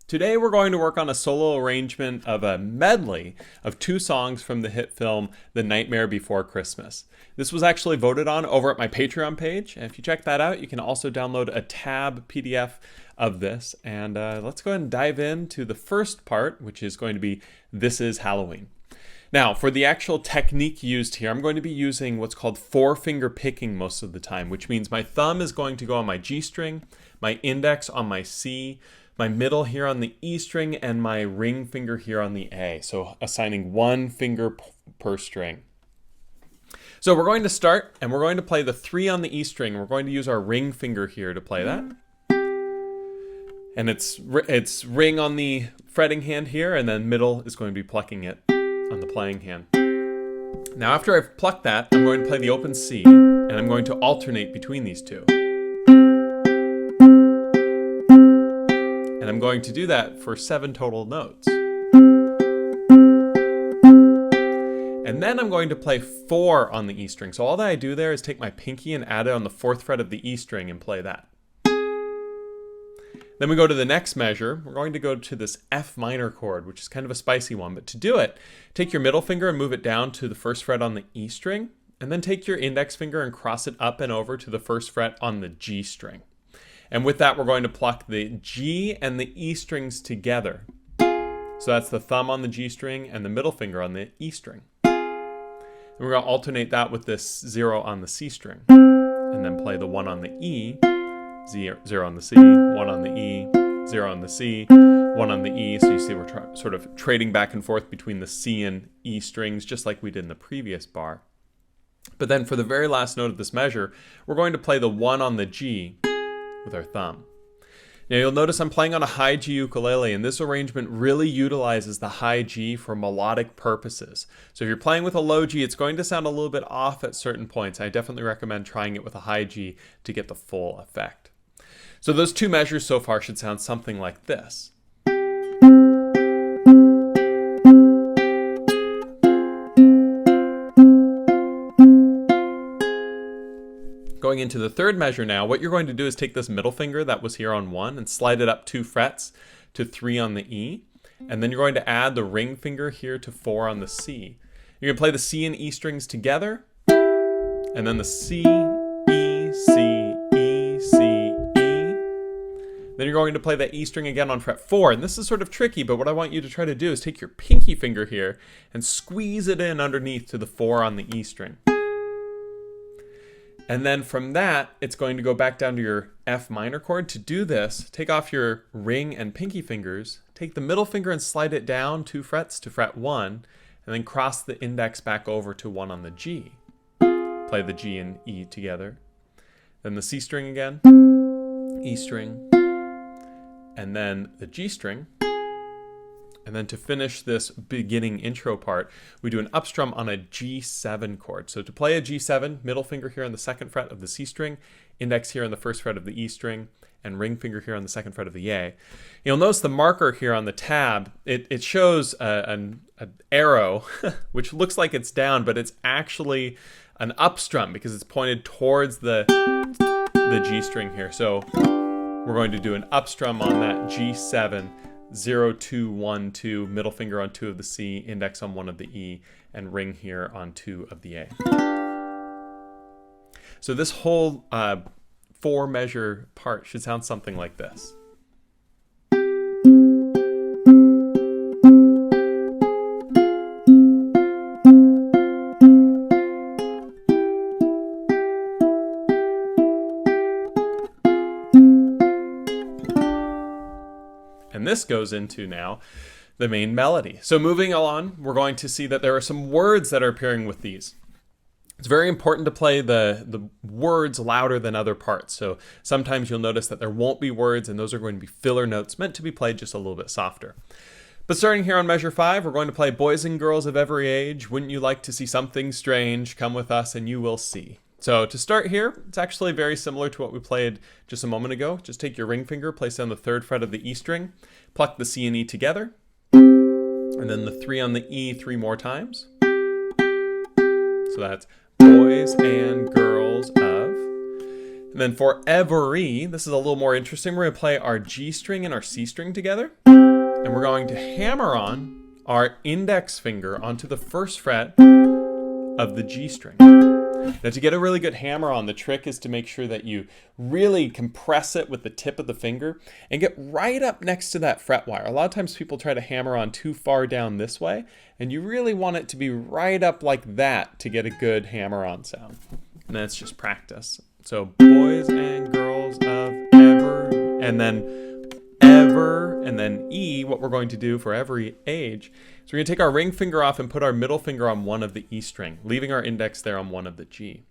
Today we're going to work on a solo arrangement of a medley of two songs from the hit film The Nightmare Before Christmas. This was actually voted on over at my Patreon page, and if you check that out, you can also download a tab PDF of this. And let's go ahead and dive into the first part, which is going to be This Is Halloween. Now, for the actual technique used here, I'm going to be using what's called four-finger picking most of the time, which means my thumb is going to go on my G string, my index on my C, my middle here on the E string, and my ring finger here on the A. So assigning one finger per string. So we're going to start, and we're going to play the 3 on the E string. We're going to use our ring finger here to play that. And it's ring on the fretting hand here, and then middle is going to be plucking it on the playing hand. Now after I've plucked that, I'm going to play the open C, and I'm going to alternate between these two. And I'm going to do that for 7 total notes. And then I'm going to play 4 on the E string. So all that I do there is take my pinky and add it on the 4th fret of the E string and play that. Then we go to the next measure. We're going to go to this F minor chord, which is kind of a spicy one. But to do it, take your middle finger and move it down to the 1st fret on the E string. And then take your index finger and cross it up and over to the 1st fret on the G string. And with that, we're going to pluck the G and the E strings together. So that's the thumb on the G string and the middle finger on the E string. And we're going to alternate that with this 0 on the C string. And then play the 1 on the E, 0 on the C, 1 on the E, 0 on the C, 1 on the E. So you see we're sort of trading back and forth between the C and E strings, just like we did in the previous bar. But then for the very last note of this measure, we're going to play the 1 on the G with our thumb. Now you'll notice I'm playing on a high G ukulele, and this arrangement really utilizes the high G for melodic purposes. So if you're playing with a low G, it's going to sound a little bit off at certain points. I definitely recommend trying it with a high G to get the full effect. So those two measures so far should sound something like this. Going into the third measure now, what you're going to do is take this middle finger that was here on 1 and slide it up 2 frets to 3 on the E. And then you're going to add the ring finger here to 4 on the C. You're going to play the C and E strings together, and then the C, E, C, E, C, E. Then you're going to play that E string again on fret 4. And this is sort of tricky, but what I want you to try to do is take your pinky finger here and squeeze it in underneath to the 4 on the E string. And then from that, it's going to go back down to your F minor chord. To do this, take off your ring and pinky fingers, take the middle finger and slide it down 2 frets to fret 1, and then cross the index back over to 1 on the G. Play the G and E together. Then the C string again, E string, and then the G string. And then to finish this beginning intro part, we do an upstrum on a G7 chord. So to play a G7, middle finger here on the 2nd fret of the C string, index here on the 1st fret of the E string, and ring finger here on the 2nd fret of the A. You'll notice the marker here on the tab, it shows an arrow, which looks like it's down, but it's actually an upstrum because it's pointed towards the G string here. So we're going to do an upstrum on that G7, 0, 2, 1, 2, middle finger on 2 of the C, index on 1 of the E, and ring here on 2 of the A. So this whole 4 measure part should sound something like this. And this goes into now the main melody. So moving along, we're going to see that there are some words that are appearing with these. It's very important to play the words louder than other parts. So sometimes you'll notice that there won't be words, and those are going to be filler notes meant to be played just a little bit softer. But starting here on measure 5, we're going to play Boys and Girls of Every Age. Wouldn't you like to see something strange? Come with us and you will see. So to start here, it's actually very similar to what we played just a moment ago. Just take your ring finger, place it on the 3rd fret of the E string, pluck the C and E together, and then the 3 on the E 3 more times. So that's Boys and Girls of. And And then for every, this is a little more interesting. We're going to play our G string and our C string together. And we're going to hammer on our index finger onto the first fret of the G string. Now, to get a really good hammer on, the trick is to make sure that you really compress it with the tip of the finger and get right up next to that fret wire. A lot of times people try to hammer on too far down this way, and you really want it to be right up like that to get a good hammer on sound. And that's just practice. So boys and girls of ever, and then ever, and then E, what we're going to do for every age. So we're going to take our ring finger off and put our middle finger on one of the E string, leaving our index there on one of the G.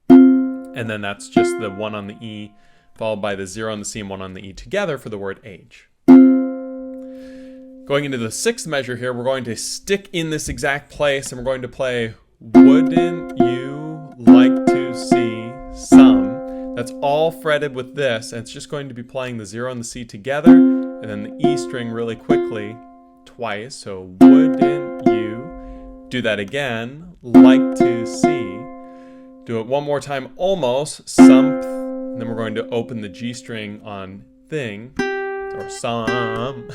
And then that's just the 1 on the E, followed by the 0 on the C and 1 on the E together for the word age. Going into the 6th measure here, we're going to stick in this exact place, and we're going to play Wouldn't You Like to See Some? That's all fretted with this, and it's just going to be playing the 0 and the C together, and then the E string really quickly twice. So wouldn't you do that again, like to see? Do it one more time, almost, some, and then we're going to open the G string on thing, or some.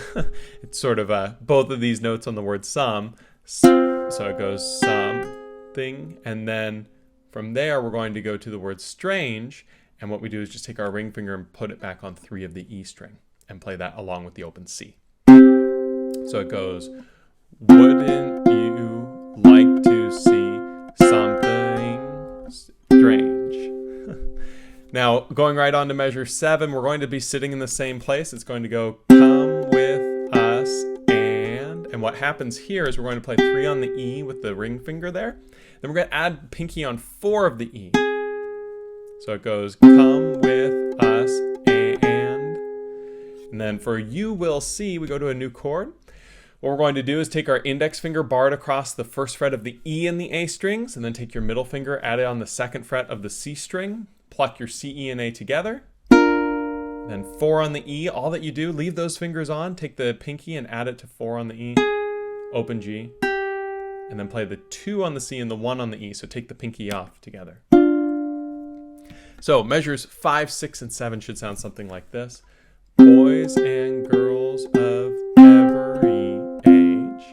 It's sort of both of these notes on the word some, so it goes something, and then from there we're going to go to the word strange, and what we do is just take our ring finger and put it back on 3 of the E string and play that along with the open C. So it goes, wouldn't you like to see something strange? Now, going right on to measure 7, we're going to be sitting in the same place. It's going to go, come with us, and what happens here is we're going to play 3 on the E with the ring finger there. Then we're going to add pinky on 4 of the E. So it goes, come with us, and then for you will see, we go to a new chord. What we're going to do is take our index finger, bar it across the first fret of the E and the A strings, and then take your middle finger, add it on the 2nd fret of the C string, pluck your C, E, and A together. Then 4 on the E, all that you do, leave those fingers on, take the pinky and add it to 4 on the E, open G, and then play the 2 on the C and the 1 on the E, so take the pinky off together. So measures 5, 6, and 7 should sound something like this. Boys and girls of every age,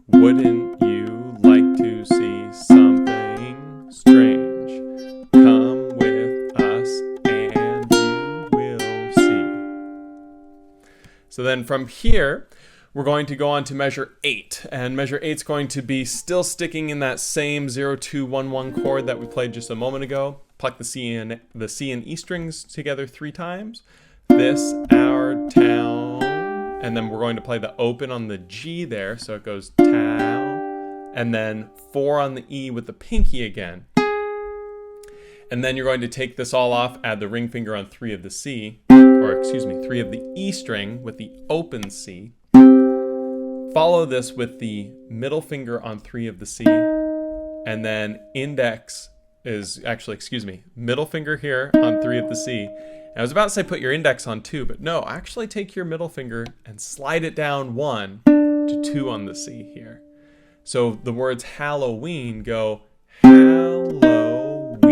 wouldn't you like to see something strange? Come with us and you will see. So then from here, we're going to go on to measure 8, and measure 8 is going to be still sticking in that same 0, 2, 1, 1 chord that we played just a moment ago. Pluck the C and E strings together 3 times. This our town, and then we're going to play the open on the G there, so it goes town, and then 4 on the E with the pinky again. And then you're going to take this all off, add the ring finger on 3 of the C, or excuse me, 3 of the E string with the open C. Follow this with the middle finger on 3 of the C, and then index is actually, middle finger here on 3 of the C. And I was about to say put your index on 2, but no, actually take your middle finger and slide it down 1 to 2 on the C here. So the words Halloween go Halloween,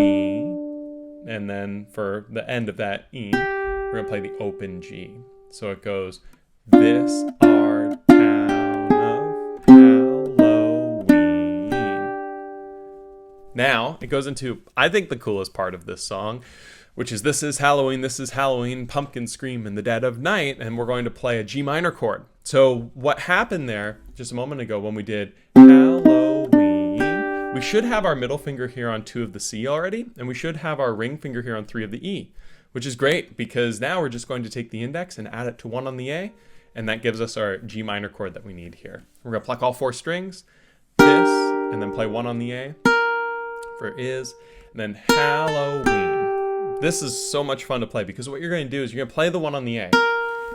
and then for the end of that E, we're going to play the open G. So it goes, this our town of Halloween. Now, it goes into, I think, the coolest part of this song, which is this is Halloween, pumpkin scream in the dead of night, and we're going to play a G minor chord. So what happened there just a moment ago when we did Halloween, we should have our middle finger here on 2 of the C already, and we should have our ring finger here on 3 of the E, which is great because now we're just going to take the index and add it to 1 on the A, and that gives us our G minor chord that we need here. We're going to pluck all 4 strings, this, and then play 1 on the A for is, and then Halloween. This is so much fun to play because what you're going to do is you're going to play the 1 on the A.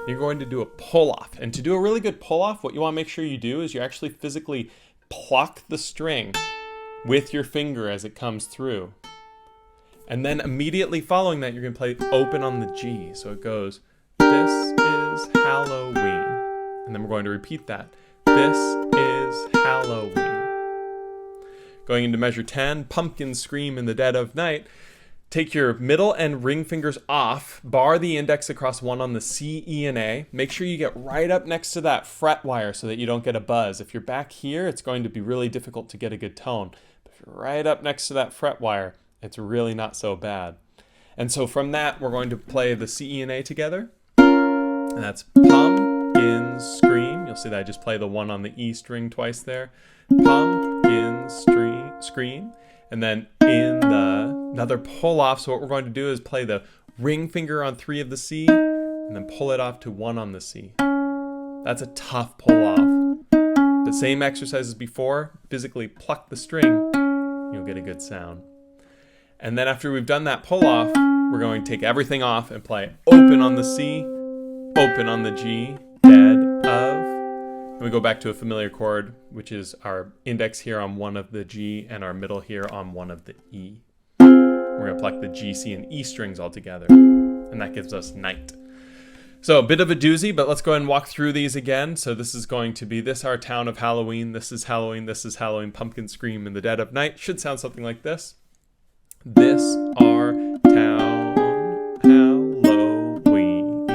You're going to do a pull-off. And to do a really good pull-off, what you want to make sure you do is you actually physically pluck the string with your finger as it comes through. And then immediately following that, you're going to play open on the G. So it goes, this is Halloween. And then we're going to repeat that. This is Halloween. Going into measure 10, pumpkin scream in the dead of night. Take your middle and ring fingers off, bar the index across one on the C, E, and A. Make sure you get right up next to that fret wire so that you don't get a buzz. If you're back here, it's going to be really difficult to get a good tone. But if you're right up next to that fret wire, it's really not so bad. And so from that, we're going to play the C, E, and A together. And that's pumpkin scream. You'll see that I just play the one on the E string twice there. Pumpkin scream. And then in another pull off, so what we're going to do is play the ring finger on 3 of the C, and then pull it off to 1 on the C. That's a tough pull off. The same exercise as before, physically pluck the string, you'll get a good sound. And then after we've done that pull off, we're going to take everything off and play open on the C, open on the G, dead of. And we go back to a familiar chord, which is our index here on 1 of the G and our middle here on 1 of the E. We're going to pluck the G, C, and E strings all together. And that gives us night. So a bit of a doozy, but let's go ahead and walk through these again. So this is going to be This Our Town of Halloween, This is Halloween, This is Halloween, Pumpkin Scream in the Dead of Night. Should sound something like this. This our town, Halloween.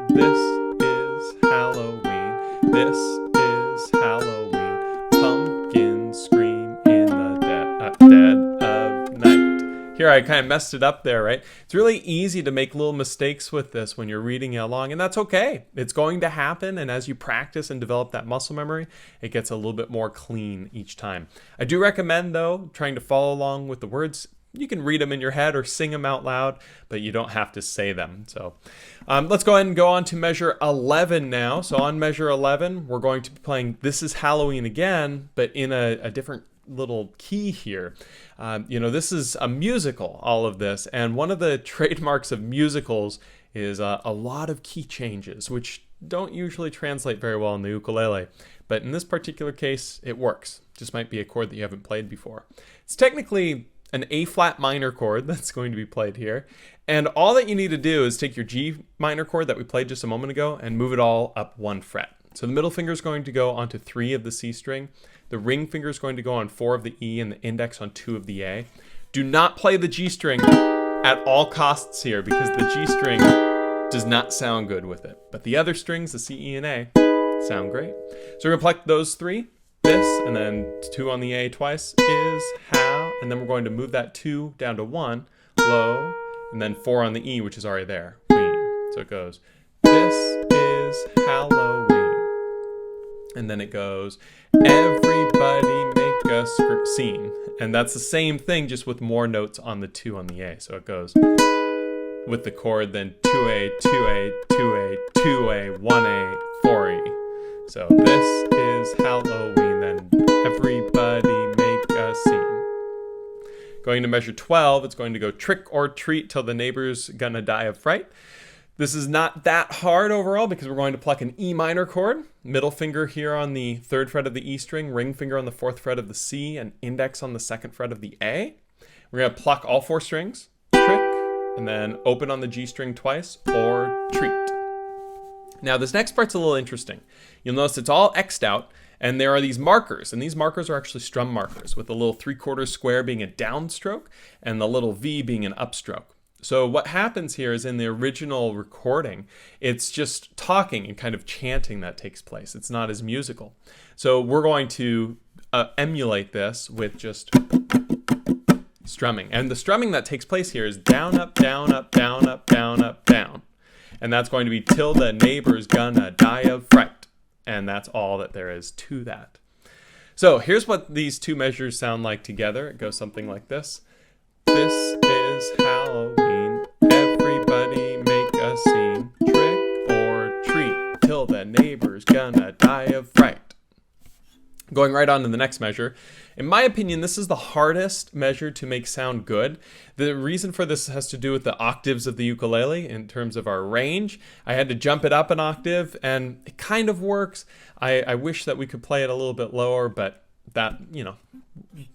This is Halloween. This is Halloween. Pumpkin scream in the dead of night. Here I kind of messed it up there, right? It's really easy to make little mistakes with this when you're reading it along, and that's okay. It's going to happen, and as you practice and develop that muscle memory, it gets a little bit more clean each time. I do recommend, though, trying to follow along with the words. You can read them in your head or sing them out loud, but you don't have to say them. So let's go ahead and go on to measure 11 now. So on measure 11, we're going to be playing This is Halloween again, but in a different little key here. This is a musical, all of this. And one of the trademarks of musicals is a lot of key changes, which don't usually translate very well in the ukulele. But in this particular case, it works. Just might be a chord that you haven't played before. It's technically an A flat minor chord that's going to be played here. And all that you need to do is take your G minor chord that we played just a moment ago and move it all up 1 fret. So the middle finger is going to go onto 3 of the C string. The ring finger is going to go on 4 of the E and the index on 2 of the A. Do not play the G string at all costs here because the G string does not sound good with it. But the other strings, the C, E, and A, sound great. So we're going to pluck those 3. This, and then 2 on the A twice, is how, and then we're going to move that 2 down to 1, low, and then 4 on the E, which is already there, ween. So it goes, this is Halloween. And then it goes, everybody make a scene. And that's the same thing, just with more notes on the 2 on the A. So it goes with the chord, then 2A, 2A, 2A, 2A, 1A, 4E. So this is Halloween, then everybody make a scene. Going to measure 12, it's going to go trick or treat till the neighbor's gonna die of fright. This is not that hard overall because we're going to pluck an E minor chord, middle finger here on the 3rd fret of the E string, ring finger on the 4th fret of the C, and index on the 2nd fret of the A. We're gonna pluck all 4 strings, trick, and then open on the G string twice, or treat. Now this next part's a little interesting. You'll notice it's all X'd out, and there are these markers, and these markers are actually strum markers, with the little 3/4 square being a downstroke, and the little V being an upstroke. So what happens here is in the original recording, it's just talking and kind of chanting that takes place. It's not as musical. So we're going to emulate this with just strumming. And the strumming that takes place here is down, up, down, up, down, up, down, up, down. And that's going to be till the neighbor's gonna die of fright. And that's all that there is to that. So here's what these 2 measures sound like together. It goes something like this. This is Halloween. Everybody make a scene. Trick or treat till the neighbor's gonna die of fright. Going right on to the next measure. In my opinion, this is the hardest measure to make sound good. The reason for this has to do with the octaves of the ukulele in terms of our range. I had to jump it up an octave, and it kind of works. I wish that we could play it a little bit lower, but that,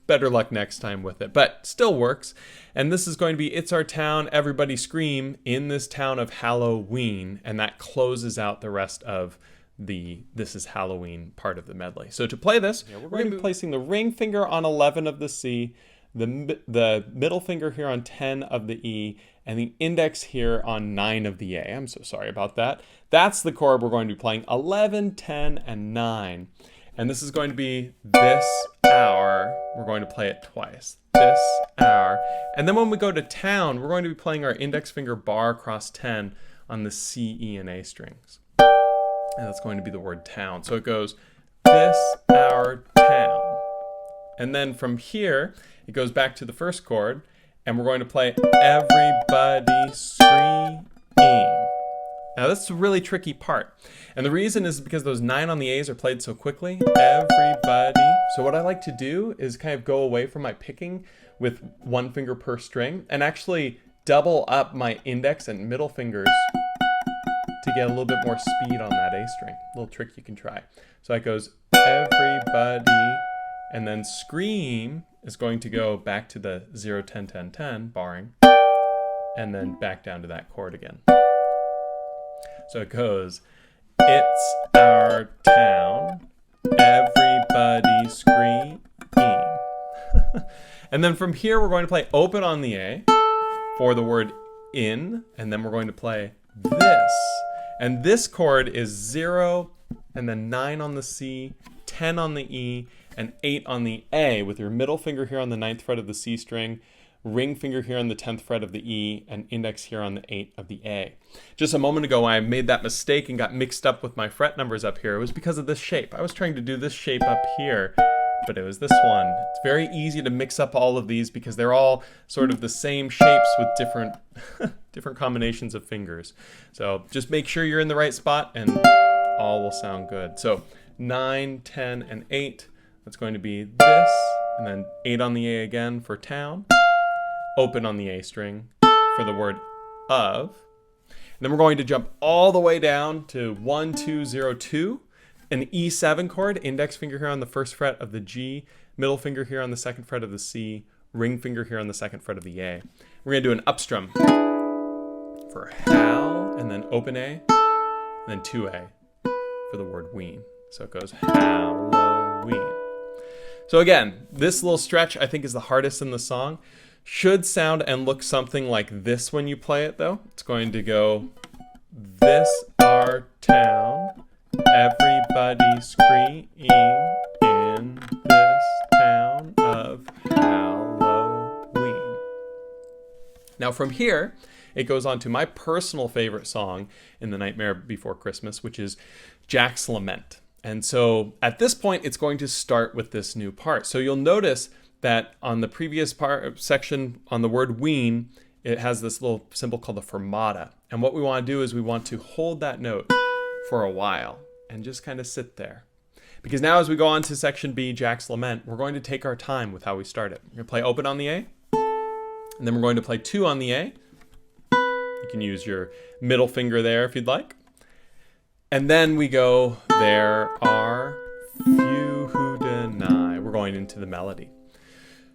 better luck next time with it. But still works. And this is going to be It's Our Town, Everybody Scream in this town of Halloween. And that closes out the rest of the This is Halloween part of the medley. So to play this, we're going to be placing the ring finger on 11 of the C, the middle finger here on 10 of the E, and the index here on 9 of the A. I'm so sorry about that. That's the chord we're going to be playing, 11, 10, and 9. And this is going to be this hour. We're going to play it twice. This hour. And then when we go to town, we're going to be playing our index finger bar across 10 on the C, E, and A strings. And that's going to be the word town. So it goes this hour, town. And then from here, it goes back to the first chord, and we're going to play everybody scream. Now that's a really tricky part. And the reason is because those 9 on the A's are played so quickly. Everybody. So what I like to do is kind of go away from my picking with one finger per string and actually double up my index and middle fingers to get a little bit more speed on that A string. A little trick you can try. So it goes everybody, and then scream is going to go back to the 0, 10, 10, 10 barring, and then back down to that chord again. So it goes, it's our town, everybody scream. And then from here, we're going to play open on the A for the word in, and then we're going to play this. And this chord is 0, and then 9 on the C, 10 on the E, and 8 on the A, with your middle finger here on the 9th fret of the C string, ring finger here on the 10th fret of the E, and index here on the 8 of the A. Just a moment ago, I made that mistake and got mixed up with my fret numbers up here. It was because of this shape. I was trying to do this shape up here, but it was this one. It's very easy to mix up all of these because they're all sort of the same shapes with different different combinations of fingers. So just make sure you're in the right spot and all will sound good. So 9, 10, and 8, that's going to be this, and then 8 on the A again for town, open on the A string for the word of, and then we're going to jump all the way down to 1, 2, 0, 2, an E7 chord, index finger here on the 1st fret of the G, middle finger here on the 2nd fret of the C, ring finger here on the 2nd fret of the A. We're going to do an upstrum for Hal, and then open A, and then 2A for the word ween. So it goes Halloween. So again, this little stretch I think is the hardest in the song. Should sound and look something like this when you play it though. It's going to go, this our town, everybody scream in this town of Halloween. Now from here, it goes on to my personal favorite song in The Nightmare Before Christmas, which is Jack's Lament. And so at this point, it's going to start with this new part. So you'll notice that on the previous section on the word ween, it has this little symbol called the fermata. And what we want to do is we want to hold that note for a while and just kind of sit there. Because now as we go on to section B, Jack's Lament, we're going to take our time with how we start it. We're going to play open on the A, and then we're going to play 2 on the A. You can use your middle finger there if you'd like. And then we go, there are few who deny. We're going into the melody.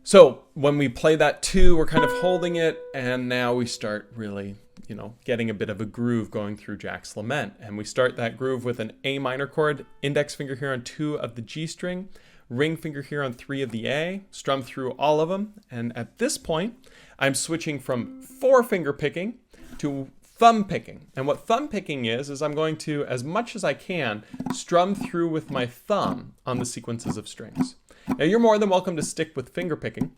So when we play that 2, we're kind of holding it, and now we start really, getting a bit of a groove going through Jack's Lament. And we start that groove with an A minor chord, index finger here on 2 of the G string, ring finger here on 3 of the A, strum through all of them. And at this point, I'm switching from 4-finger picking to thumb picking. And what thumb picking is I'm going to, as much as I can, strum through with my thumb on the sequences of strings. Now you're more than welcome to stick with finger picking,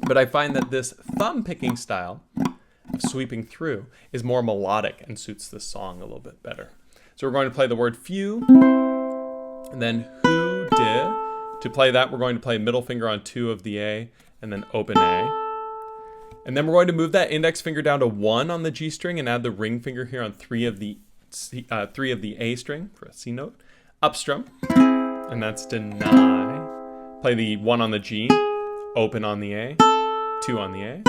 but I find that this thumb picking style of sweeping through is more melodic and suits this song a little bit better. So we're going to play the word few, and then who did. To play that, we're going to play middle finger on 2 of the A, and then open A. And then we're going to move that index finger down to 1 on the G string and add the ring finger here on 3 of the A string for a C note. Upstrum, and that's deny. Play the 1 on the G, open on the A, 2 on the A.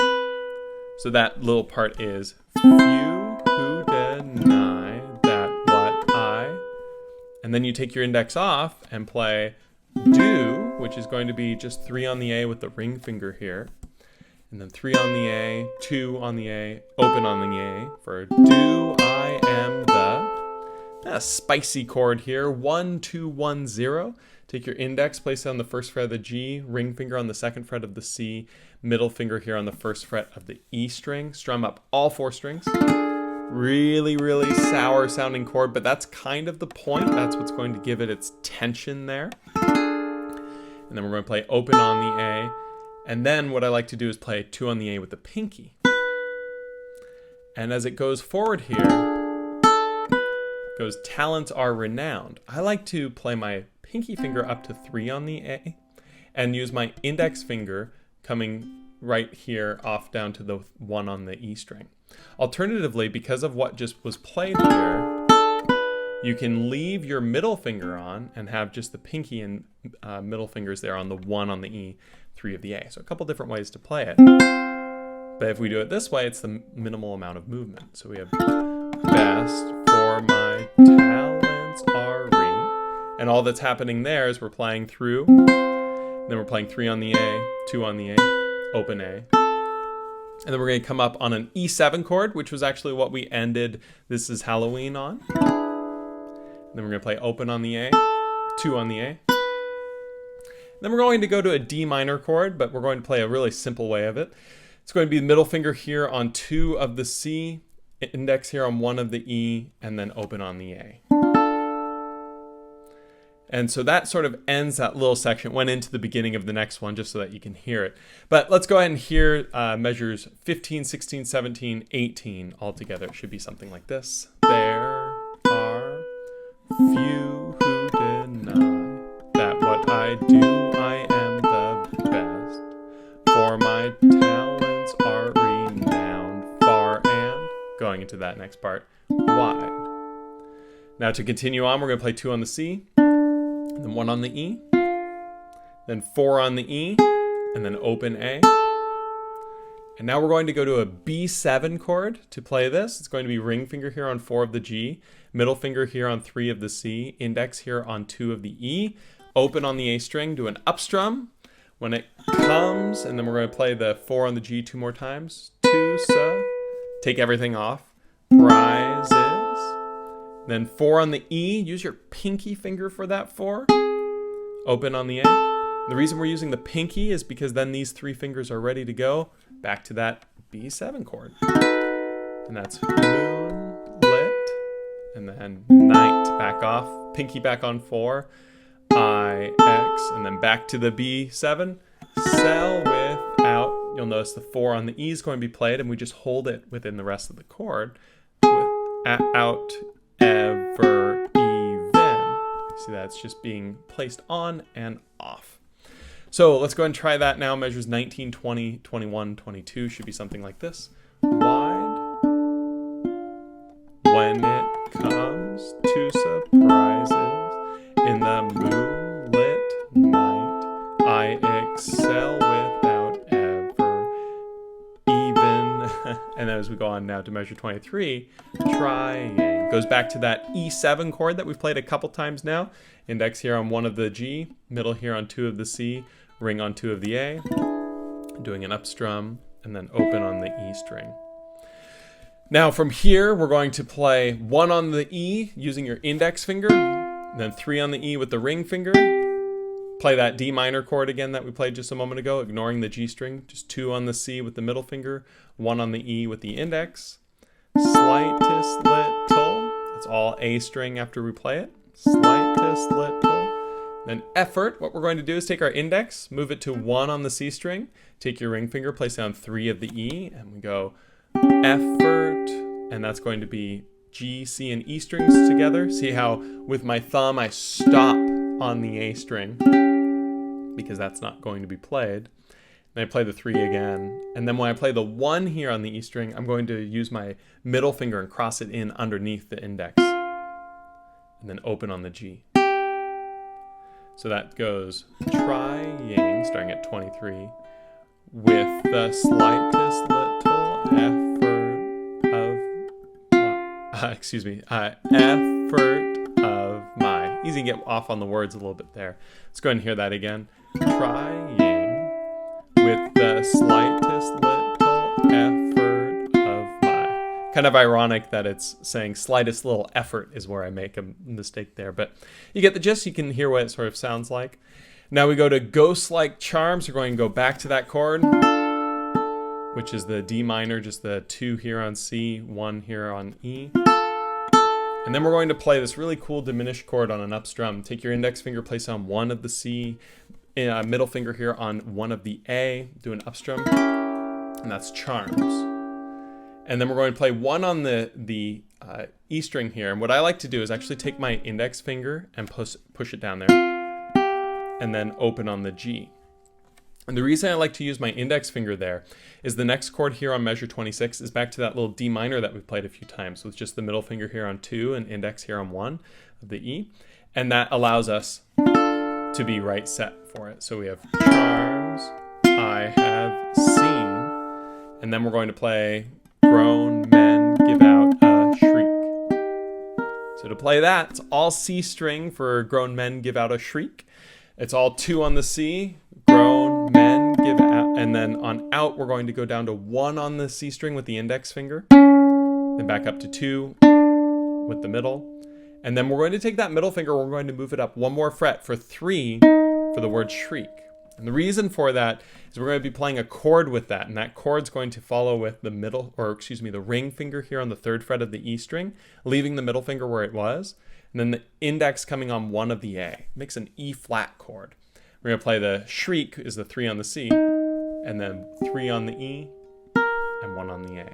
So that little part is few who deny that what I. And then you take your index off and play do, which is going to be just 3 on the A with the ring finger here. And then 3 on the A, 2 on the A, open on the A for do I am the. A spicy chord here, 1, 2, 1, 0. Take your index, place it on the first fret of the G, ring finger on the second fret of the C, middle finger here on the first fret of the E string. Strum up all 4 strings. Really, really sour sounding chord, but that's kind of the point. That's what's going to give it its tension there. And then we're going to play open on the A. And then what I like to do is play 2 on the A with the pinky. And as it goes forward here, it goes talents are renowned. I like to play my pinky finger up to 3 on the A and use my index finger coming right here off down to the 1 on the E string. Alternatively, because of what just was played here, you can leave your middle finger on and have just the pinky and middle fingers there on the 1 on the E, 3 of the A. So a couple different ways to play it. But if we do it this way, it's the minimal amount of movement. So we have best for my talents are re. And all that's happening there is we're playing through, then we're playing 3 on the A, 2 on the A, open A. And then we're going to come up on an E7 chord, which was actually what we ended This Is Halloween on. And then we're going to play open on the A, 2 on the A. Then we're going to go to a D minor chord, but we're going to play a really simple way of it. It's going to be the middle finger here on 2 of the C, index here on 1 of the E, and then open on the A. And so that sort of ends that little section. It went into the beginning of the next one just so that you can hear it. But let's go ahead and hear measures 15, 16, 17, 18 all together. It should be something like this. There are few who deny that what I do, I am the best. For my talents are renowned far and, going into that next part, wide. Now to continue on, we're going to play 2 on the C, then 1 on the E, then 4 on the E, and then open A. And now we're going to go to a B7 chord to play this. It's going to be ring finger here on 4 of the G, middle finger here on 3 of the C, index here on 2 of the E, open on the A string, do an up strum. When it comes, and then we're going to play the 4 on the G 2 more times. 2, sa, take everything off. Prizes. Then 4 on the E, use your pinky finger for that 4. Open on the A. The reason we're using the pinky is because then these 3 fingers are ready to go back to that B7 chord. And that's moonlit, and then night, back off, pinky back on 4, I, X, and then back to the B7, sell without, you'll notice the 4 on the E is going to be played, and we just hold it within the rest of the chord, out, ever, even. See, that's just being placed on and off. So let's go ahead and try that now. Measures 19, 20, 21, 22 should be something like this. Wide. When it comes to surprises in the moonlit night, I excel without ever even. And as we go on now to measure 23, trying. Goes back to that E7 chord that we've played a couple times now. Index here on 1 of the G, middle here on 2 of the C, ring on 2 of the A, doing an up strum, and then open on the E string. Now from here, we're going to play 1 on the E using your index finger, then 3 on the E with the ring finger. Play that D minor chord again that we played just a moment ago, ignoring the G string. Just 2 on the C with the middle finger, 1 on the E with the index. Slightest little, that's all A string after we play it. Slightest little. Then effort, what we're going to do is take our index, move it to 1 on the C string, take your ring finger, place it on 3 of the E, and we go effort, and that's going to be G, C, and E strings together. See how with my thumb I stop on the A string because that's not going to be played. And I play the 3 again, and then when I play the 1 here on the E string, I'm going to use my middle finger and cross it in underneath the index, and then open on the G. So that goes trying, starting at 23, with the slightest little effort of my. Easy to get off on the words a little bit there. Let's go ahead and hear that again. Trying with the slightest little effort of my. Kind of ironic that it's saying slightest little effort is where I make a mistake there. But you get the gist. You can hear what it sort of sounds like. Now we go to Ghost-like Charms. We're going to go back to that chord, which is the D minor, just the 2 here on C, 1 here on E. And then we're going to play this really cool diminished chord on an up strum. Take your index finger, place on 1 of the C, middle finger here on 1 of the A, do an up strum, and that's Charms. And then we're going to play 1 on the E string here. And what I like to do is actually take my index finger and push it down there, and then open on the G. And the reason I like to use my index finger there is the next chord here on measure 26 is back to that little D minor that we've played a few times with just the middle finger here on 2 and index here on 1 of the E. And that allows us to be right set for it. So we have Charms, I have seen, and then we're going to play Grown Men Give Out a Shriek. So to play that, it's all C string for Grown Men Give Out a Shriek. It's all 2 on the C, grown men give out, and then on out we're going to go down to 1 on the C string with the index finger, then back up to 2 with the middle, and then we're going to take that middle finger, we're going to move it up 1 more fret for 3 for the word shriek. And the reason for that is we're going to be playing a chord with that, and that chord's going to follow with the the ring finger here on the 3rd fret of the E string, leaving the middle finger where it was. And then the index coming on 1 of the A. It makes an E flat chord. We're going to play the shriek is the 3 on the C, and then 3 on the E, and 1 on the A.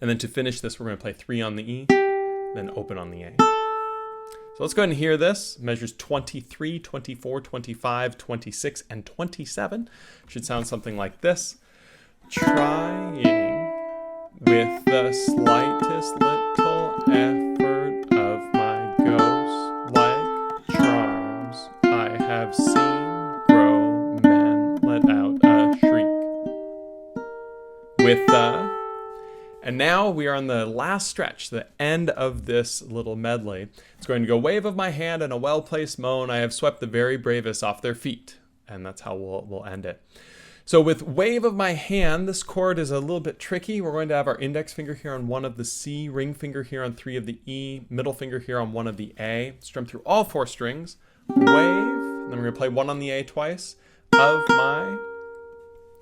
And then to finish this, we're going to play 3 on the E, then open on the A. So let's go ahead and hear this. Measures 23, 24, 25, 26, and 27. Should sound something like this. Trying with the slightest little effort. Have seen grow men let out a shriek with the, and now we are on the last stretch, the end of this little medley. It's going to go wave of my hand and a well-placed moan. I have swept the very bravest off their feet, and that's how we'll end it. So with wave of my hand, this chord is a little bit tricky. We're going to have our index finger here on 1 of the C, ring finger here on 3 of the E, middle finger here on 1 of the A, strum through all 4 strings, wave. Then we're going to play 1 on the A twice, of my,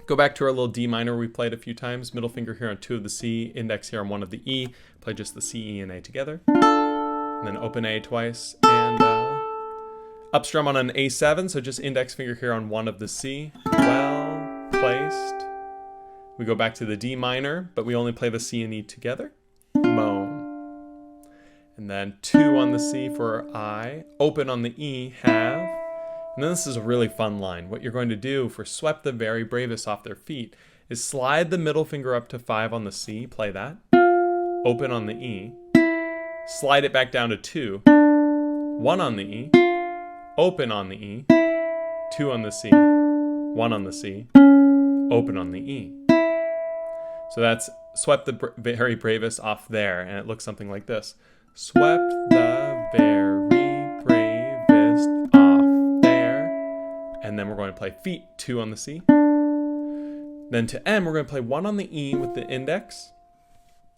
go back to our little D minor we played a few times, middle finger here on 2 of the C, index here on 1 of the E, play just the C, E, and A together, and then open A twice, and up strum on an A7, so just index finger here on 1 of the C, well placed, we go back to the D minor, but we only play the C and E together, moan, and then 2 on the C for I, open on the E, have. And then this is a really fun line. What you're going to do for swept the very bravest off their feet is slide the middle finger up to 5 on the C, play that, open on the E, slide it back down to 2, 1 on the E, open on the E, 2 on the C, 1 on the C, open on the E. So that's swept the very bravest off there, and it looks something like this. Swept the very bravest off. And then we're going to play feet, 2 on the C. Then to end, we're going to play 1 on the E with the index.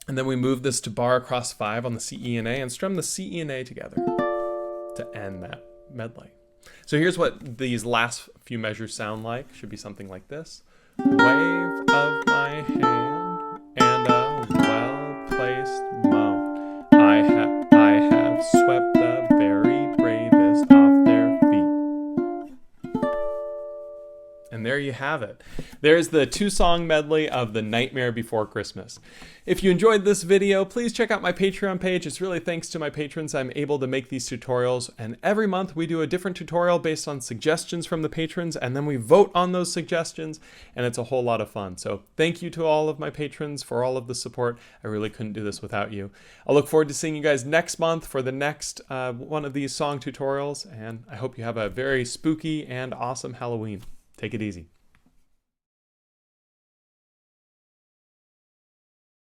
And then we move this to bar across 5 on the C, E, and A, and strum the C, E, and A together to end that medley. So here's what these last few measures sound like. Should be something like this. Wave of my hand and a well-placed moan. I have swept the very bravest off their feet. And there you have it. There's the 2-song medley of The Nightmare Before Christmas. If you enjoyed this video, please check out my Patreon page. It's really thanks to my patrons I'm able to make these tutorials. And every month we do a different tutorial based on suggestions from the patrons, and then we vote on those suggestions, and it's a whole lot of fun. So thank you to all of my patrons for all of the support. I really couldn't do this without you. I look forward to seeing you guys next month for the next one of these song tutorials, and I hope you have a very spooky and awesome Halloween. Take it easy.